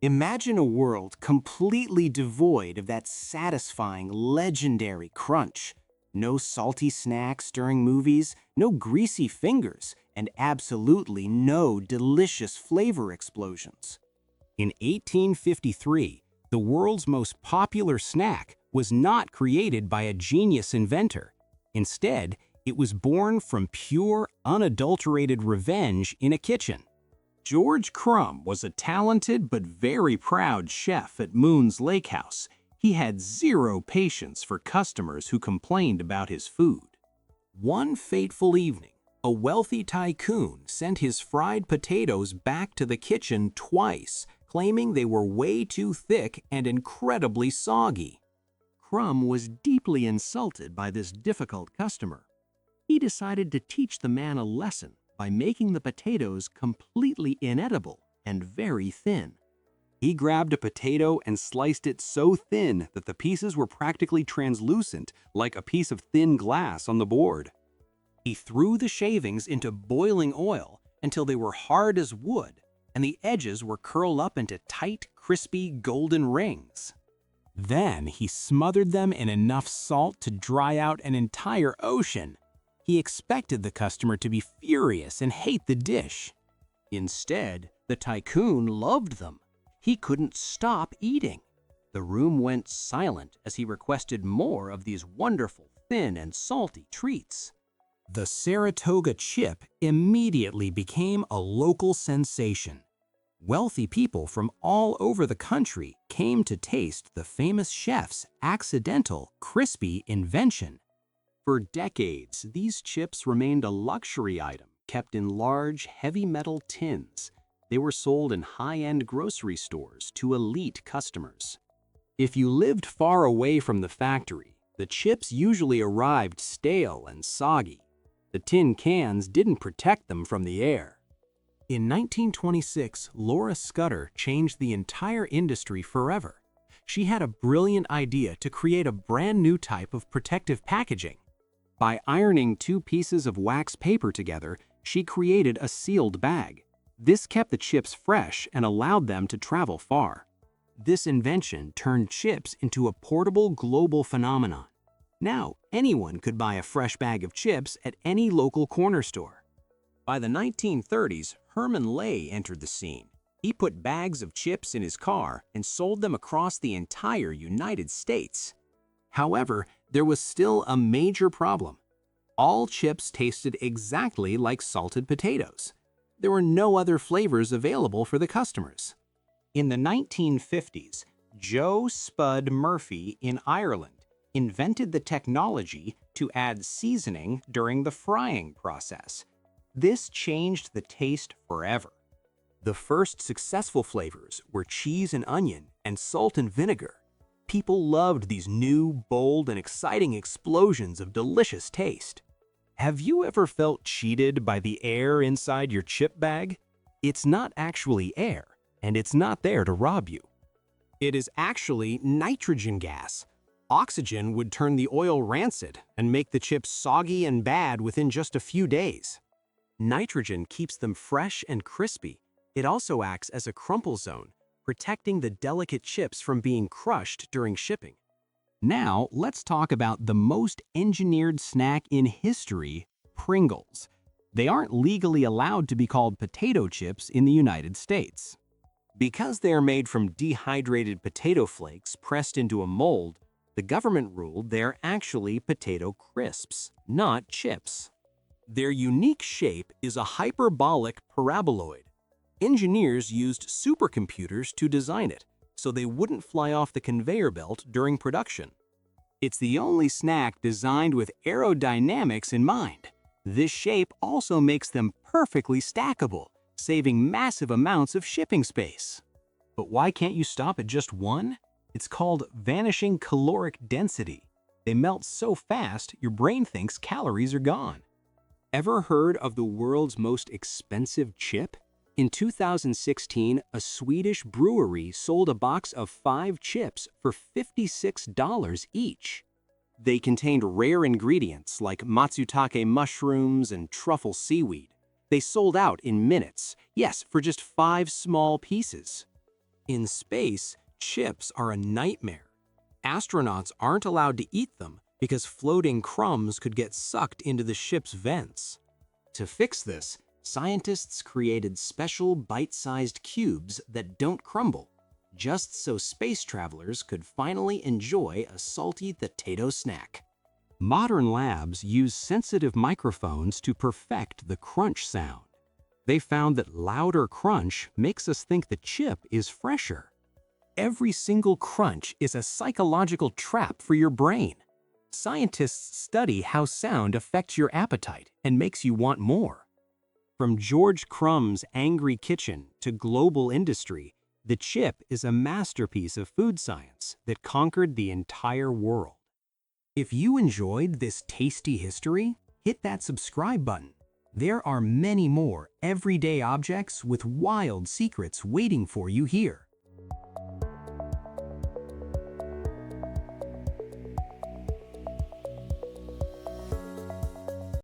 Imagine a world completely devoid of that satisfying, legendary crunch. No salty snacks during movies, no greasy fingers, and absolutely no delicious flavor explosions. In 1853, the world's most popular snack was not created by a genius inventor. Instead, it was born from pure, unadulterated revenge in a kitchen. George Crumb was a talented but very proud chef at Moon's Lake House. He had zero patience for customers who complained about his food. One fateful evening, a wealthy tycoon sent his fried potatoes back to the kitchen twice, claiming they were way too thick and incredibly soggy. Crumb was deeply insulted by this difficult customer. He decided to teach the man a lesson by making the potatoes completely inedible and very thin. He grabbed a potato and sliced it so thin that the pieces were practically translucent, like a piece of thin glass on the board. He threw the shavings into boiling oil until they were hard as wood, and the edges were curled up into tight, crispy, golden rings. Then he smothered them in enough salt to dry out an entire ocean. He expected the customer to be furious and hate the dish. Instead, the tycoon loved them. He couldn't stop eating. The room went silent as he requested more of these wonderful, thin and salty treats. The Saratoga chip immediately became a local sensation. Wealthy people from all over the country came to taste the famous chef's accidental, crispy invention. For decades, these chips remained a luxury item kept in large, heavy metal tins. They were sold in high-end grocery stores to elite customers. If you lived far away from the factory, the chips usually arrived stale and soggy. The tin cans didn't protect them from the air. In 1926, Laura Scudder changed the entire industry forever. She had a brilliant idea to create a brand new type of protective packaging. By ironing two pieces of wax paper together, she created a sealed bag. This kept the chips fresh and allowed them to travel far. This invention turned chips into a portable global phenomenon. Now, anyone could buy a fresh bag of chips at any local corner store. By the 1930s, Herman Lay entered the scene. He put bags of chips in his car and sold them across the entire United States. However, there was still a major problem. All chips tasted exactly like salted potatoes. There were no other flavors available for the customers. In the 1950s, Joe Spud Murphy in Ireland invented the technology to add seasoning during the frying process. This changed the taste forever. The first successful flavors were cheese and onion and salt and vinegar. People loved these new, bold, and exciting explosions of delicious taste. Have you ever felt cheated by the air inside your chip bag? It's not actually air, and it's not there to rob you. It is actually nitrogen gas. Oxygen would turn the oil rancid and make the chips soggy and bad within just a few days. Nitrogen keeps them fresh and crispy. It also acts as a crumple zone, protecting the delicate chips from being crushed during shipping. Now, let's talk about the most engineered snack in history, Pringles. They aren't legally allowed to be called potato chips in the United States. Because they are made from dehydrated potato flakes pressed into a mold, the government ruled they're actually potato crisps, not chips. Their unique shape is a hyperbolic paraboloid. Engineers used supercomputers to design it, so they wouldn't fly off the conveyor belt during production. It's the only snack designed with aerodynamics in mind. This shape also makes them perfectly stackable, saving massive amounts of shipping space. But why can't you stop at just one? It's called vanishing caloric density. They melt so fast, your brain thinks calories are gone. Ever heard of the world's most expensive chip? In 2016, a Swedish brewery sold a box of 5 chips for $56 each. They contained rare ingredients like matsutake mushrooms and truffle seaweed. They sold out in minutes, yes, for just 5 small pieces. In space, chips are a nightmare. Astronauts aren't allowed to eat them because floating crumbs could get sucked into the ship's vents. To fix this, scientists created special bite-sized cubes that don't crumble, just so space travelers could finally enjoy a salty potato snack. Modern labs use sensitive microphones to perfect the crunch sound. They found that louder crunch makes us think the chip is fresher. Every single crunch is a psychological trap for your brain. Scientists study how sound affects your appetite and makes you want more. From George Crumb's angry kitchen to global industry, the chip is a masterpiece of food science that conquered the entire world. If you enjoyed this tasty history, hit that subscribe button. There are many more everyday objects with wild secrets waiting for you here.